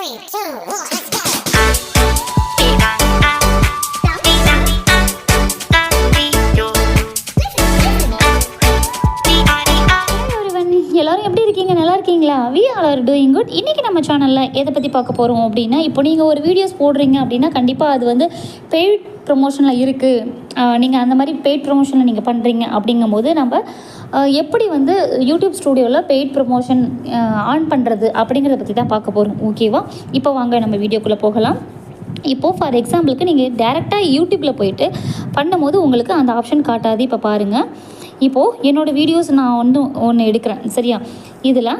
3, 2, 1, let's go. எல்லாரும் எப்படி இருக்கீங்க? நல்லா இருக்கீங்களா? We are doing good. இன்றைக்கி நம்ம சேனலில் எதை பற்றி பார்க்க போகிறோம் அப்படின்னா, இப்போ நீங்கள் ஒரு வீடியோஸ் போடுறீங்க அப்படின்னா கண்டிப்பாக அது வந்து பெய்ட் ப்ரொமோஷனில் இருக்குது. நீங்கள் அந்த மாதிரி பெய்ட் ப்ரொமோஷனில் நீங்கள் பண்ணுறீங்க அப்படிங்கும்போது நம்ம எப்படி வந்து யூடியூப் ஸ்டூடியோவில் பெய்ட் ப்ரொமோஷன் ஆன் பண்ணுறது அப்படிங்கிறத பற்றி தான் பார்க்க போகிறோம். ஓகேவா? இப்போ வாங்க நம்ம வீடியோக்குள்ளே போகலாம். இப்போது ஃபார் எக்ஸாம்பிளுக்கு நீங்கள் டேரெக்டாக யூடியூப்பில் போயிட்டு பண்ணும்போது உங்களுக்கு அந்த ஆப்ஷன் காட்டாது. இப்போ பாருங்கள், இப்போது என்னோடய வீடியோஸ் நான் வந்து ஒன்று எடுக்கிறேன், சரியா? இதில்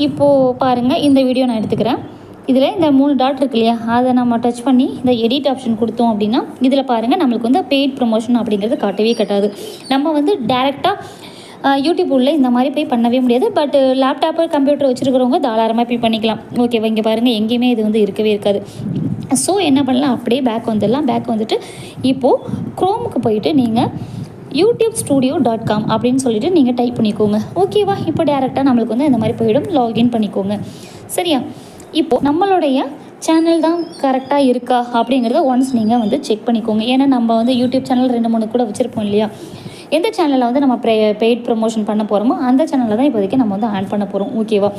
இப்போது பாருங்கள், இந்த வீடியோ நான் எடுத்துக்கிறேன். இதில் இந்த 3 டாட் இருக்கு இல்லையா, அதை நம்ம டச் பண்ணி இந்த எடிட் ஆப்ஷன் கொடுத்தோம் அப்படின்னா இதில் பாருங்கள் நம்மளுக்கு வந்து பெய்ட் ப்ரொமோஷன் அப்படிங்கிறது காட்டவே காட்டாது. நம்ம வந்து டேரெக்டாக யூடியூப் உள்ள இந்த மாதிரி போய் பண்ணவே முடியாது. பட் லேப்டாப்பு கம்ப்யூட்டர் வச்சுருக்கிறவங்க தாராளமாக போய் பண்ணிக்கலாம். ஓகேவா? இங்கே பாருங்கள், எங்கேயுமே இது வந்து இருக்கவே இருக்காது. ஸோ என்ன பண்ணலாம், அப்படியே பேக் வந்துடலாம். பேக் வந்துட்டு இப்போது க்ரோமுக்கு போயிட்டு நீங்கள் youtubstudio.com அப்படின்னு சொல்லிட்டு நீங்கள் டைப் பண்ணிக்கோங்க. ஓகேவா? இப்போ டேரெக்டாக நம்மளுக்கு வந்து இந்த மாதிரி போயிடும். லாகின் பண்ணிக்கோங்க, சரியா? இப்போது நம்மளுடைய சேனல் தான் கரெக்டாக இருக்கா அப்படிங்கிறத ஒன்ஸ் நீங்கள் வந்து செக் பண்ணிக்கோங்க. ஏன்னா நம்ம வந்து யூடியூப் சேனல் 2-3 கூட வச்சுருப்போம் இல்லையா? எந்த சேனலில் வந்து நம்ம பெய்ட் ப்ரமோஷன் பண்ண போகிறோமோ அந்த சேனலில் தான் இப்போதைக்கு நம்ம வந்து ஆட் பண்ண போகிறோம். ஓகேவா?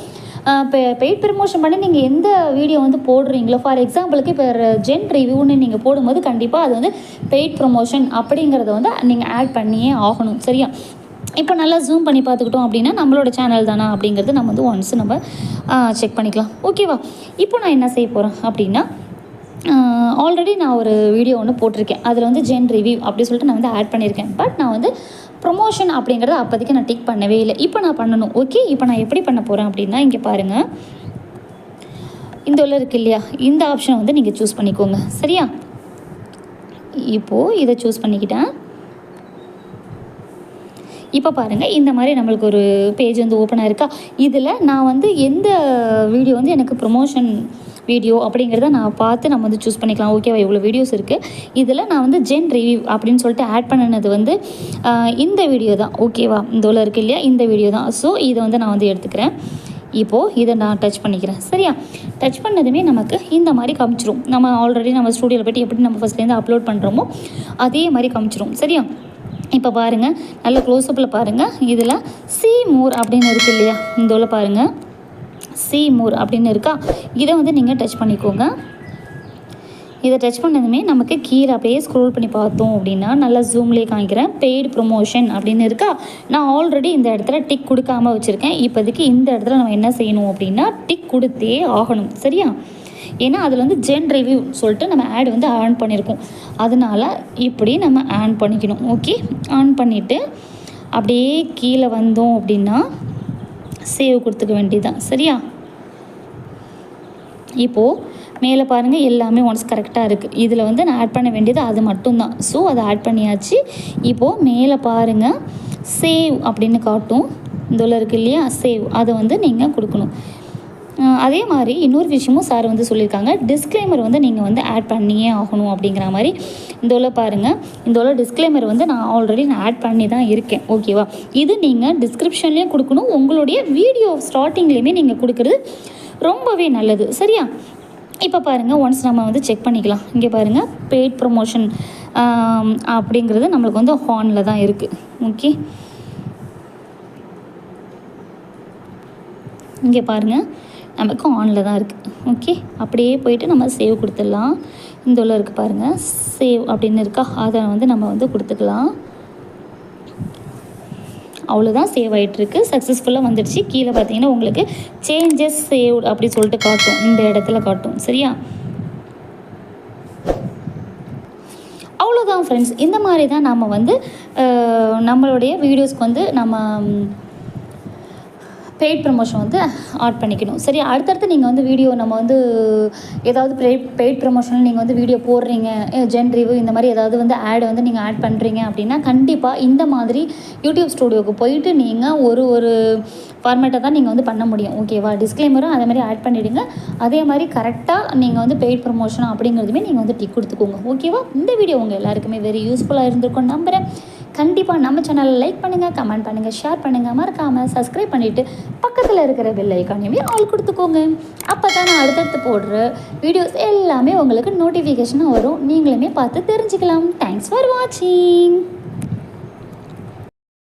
பெய்ட் ப்ரமோஷன் பண்ணி நீங்கள் எந்த வீடியோ வந்து போடுறீங்களோ, ஃபார் எக்ஸாம்பிளுக்கு இப்போ ஜென் ரிவ்யூன்னு நீங்கள் போடும்போது கண்டிப்பாக அது வந்து பெய்ட் ப்ரமோஷன் அப்படிங்கிறத வந்து நீங்கள் ஆட் பண்ணியே ஆகணும், சரியா? இப்போ நல்லா ஜூம் பண்ணி பார்த்துக்கிட்டோம் அப்படின்னா நம்மளோட சேனல் தானா அப்படிங்கிறது நம்ம வந்து ஒன்ஸ் நம்ம செக் பண்ணிக்கலாம். ஓகேவா? இப்போ நான் என்ன செய்ய போகிறேன் அப்படின்னா, ஆல்ரெடி நான் ஒரு வீடியோ ஒன்று போட்டிருக்கேன். அதில் வந்து ஜென் ரிவ்யூ அப்படி சொல்லிட்டு நான் வந்து ஆட் பண்ணியிருக்கேன். பட் நான் வந்து ப்ரொமோஷன் அப்படிங்கிறத அப்போதைக்கு நான் டிக் பண்ணவே இல்லை. இப்போ நான் பண்ணணும். ஓகே, இப்போ நான் எப்படி பண்ண போகிறேன் அப்படின்னா, இங்கே பாருங்கள், இந்த உள்ள இருக்குது இல்லையா, இந்த ஆப்ஷனை வந்து நீங்கள் சூஸ் பண்ணிக்கோங்க, சரியா? இப்போது இதை சூஸ் பண்ணிக்கிட்டேன். இப்போ பாருங்கள், இந்த மாதிரி நம்மளுக்கு ஒரு பேஜ் வந்து ஓப்பன் ஆயிருக்கா. இதில் நான் வந்து எந்த வீடியோ வந்து எனக்கு ப்ரொமோஷன் வீடியோ அப்படிங்கிறத நான் பார்த்து நம்ம வந்து சூஸ் பண்ணிக்கலாம். ஓகேவா? இவ்வளோ வீடியோஸ் இருக்குது. இதில் நான் வந்து ஜென் ரிவ்யூ அப்படின்னு சொல்லிட்டு ஆட் பண்ணினது வந்து இந்த வீடியோ தான். ஓகேவா? இந்த உள்ள இருக்குது இல்லையா, இந்த வீடியோ தான். ஸோ இதை வந்து நான் வந்து எடுத்துக்கிறேன். இப்போது இதை நான் டச் பண்ணிக்கிறேன், சரியா? டச் பண்ணதுமே நமக்கு இந்த மாதிரி காமிச்சிரும். நம்ம ஆல்ரெடி நம்ம ஸ்டூடியோவில் போய்ட்டு எப்படி நம்ம ஃபஸ்ட்லேருந்து அப்லோட் பண்ணுறோமோ அதே மாதிரி காமிச்சிரும், சரியா? இப்போ பாருங்கள், நல்ல க்ளோஸ்அப்பில் பாருங்கள். இதில் சி மோர் அப்படின்னு இருக்குது இல்லையா, இந்த உள்ள பாருங்கள், சி மோர் அப்படின்னு இருக்கா. இதை வந்து நீங்கள் டச் பண்ணிக்கோங்க. இதை டச் பண்ணதுமே நமக்கு கீழே அப்படியே ஸ்க்ரோல் பண்ணி பார்த்தோம் அப்படின்னா நல்லா ஜூம்லேயே காமிக்கிறேன். பெய்டு ப்ரொமோஷன் அப்படின்னு இருக்கா. நான் ஆல்ரெடி இந்த இடத்துல டிக் கொடுக்காமல் வச்சுருக்கேன். இப்போதைக்கு இந்த இடத்துல நம்ம என்ன செய்யணும் அப்படின்னா டிக் கொடுத்தே ஆகணும், சரியா? ஏன்னா அதில் வந்து ஜென் ரிவ்யூ சொல்லிட்டு நம்ம ஆட் வந்து ஆன் பண்ணியிருக்கோம். அதனால் இப்படி நம்ம ஆன் பண்ணிக்கணும். ஓகே, ஆன் பண்ணிவிட்டு அப்படியே கீழே வந்தோம் அப்படின்னா சேவ் கொடுத்துக்க வேண்டியதுதான், சரியா? இப்போது மேலே பாருங்கள், எல்லாமே ஒன்ஸ் கரெக்டாக இருக்குது. இதில் வந்து நான் ஆட் பண்ண வேண்டியது அது மட்டும்தான். ஸோ அதை ஆட் பண்ணியாச்சு. இப்போது மேலே பாருங்கள், சேவ் அப்படின்னு காட்டும். இந்த உள்ள இருக்குது இல்லையா, சேவ், அதை வந்து நீங்கள் கொடுக்கணும். அதே மாதிரி இன்னொரு விஷயமும் சார் வந்து சொல்லியிருக்காங்க, டிஸ்க்ளைமர் வந்து நீங்கள் வந்து ஆட் பண்ணியே ஆகணும் அப்படிங்கிற மாதிரி. இந்த உள்ள பாருங்கள், இந்த உள்ள டிஸ்க்ளைமர் வந்து நான் ஆல்ரெடி ஆட் பண்ணி தான் இருக்கேன். ஓகேவா? இது நீங்கள் டிஸ்கிரிப்ஷன்லேயும் கொடுக்கணும், உங்களுடைய வீடியோ ஸ்டார்டிங்லேயுமே நீங்கள் கொடுக்குறது ரொம்பவே நல்லது, சரியா? இப்போ பாருங்கள், ஒன்ஸ் நம்ம வந்து செக் பண்ணிக்கலாம். இங்கே பாருங்கள், பெய்ட் ப்ரொமோஷன் அப்படிங்கிறது நம்மளுக்கு வந்து ஆனில் தான் இருக்குது. ஓகே, இங்கே பாருங்கள், நமக்கு ஆனில் தான் இருக்குது. ஓகே, அப்படியே போயிட்டு நம்ம சேவ் கொடுத்துடலாம். இந்த உள்ள இருக்குது பாருங்கள், சேவ் அப்படின்னு இருக்கா, அதை வந்து நம்ம வந்து கொடுத்துக்கலாம். அவ்வளோதான், சேவ் ஆகிட்டுருக்கு, சக்ஸஸ்ஃபுல்லாக வந்துடுச்சு. கீழே பார்த்தீங்கன்னா உங்களுக்கு சேஞ்சஸ் சேவ்ட் அப்படி சொல்லிட்டு காட்டும், இந்த இடத்துல காட்டும், சரியா? அவ்வளோதான் ஃப்ரெண்ட்ஸ். இந்த மாதிரி தான் நம்ம வந்து நம்மளுடைய வீடியோஸ்க்கு வந்து நம்ம பெய்ட் ப்ரமோஷன் வந்து ஆட் பண்ணிக்கணும், சரி? அடுத்தடுத்து நீங்கள் வந்து வீடியோ நம்ம வந்து ஏதாவது பெய்ட் ப்ரமோஷன் நீங்கள் வந்து வீடியோ போடுறீங்க, ஜென் ரிவ்யூ இந்த மாதிரி ஏதாவது வந்து ஆட் வந்து நீங்கள் ஆட் பண்ணுறீங்க அப்படின்னா கண்டிப்பாக இந்த மாதிரி யூடியூப் ஸ்டூடியோவுக்கு போயிட்டு நீங்கள் ஒரு ஃபார்மேட்டை தான் நீங்கள் வந்து பண்ண முடியும். ஓகேவா? டிஸ்க்ளைமரும் அதே மாதிரி ஆட் பண்ணிவிடுங்க. அதே மாதிரி கரெக்டாக நீங்கள் வந்து பெய்ட் ப்ரமோஷன் அப்படிங்கிறதுமே நீங்கள் வந்து டிக் கொடுத்துக்கோங்க. ஓகேவா? இந்த வீடியோ உங்கள் எல்லாருக்குமே வெரி யூஸ்ஃபுல்லாக இருந்திருக்கும் நம்புகிறேன். கண்டிப்பாக நம்ம சேனலில் லைக் பண்ணுங்கள், கமெண்ட் பண்ணுங்கள், ஷேர் பண்ணுங்கள், மறக்காமல் சப்ஸ்கிரைப் பண்ணிவிட்டு பக்கத்தில் இருக்கிற பெல் ஐக்கானையுமே ஆல் கொடுத்துக்கோங்க. அப்போ தான் நான் அடுத்தடுத்து போடுற வீடியோஸ் எல்லாமே உங்களுக்கு நோட்டிஃபிகேஷனாக வரும். நீங்களுமே பார்த்து தெரிஞ்சுக்கலாம். தேங்க்ஸ் ஃபார் வாட்சிங்.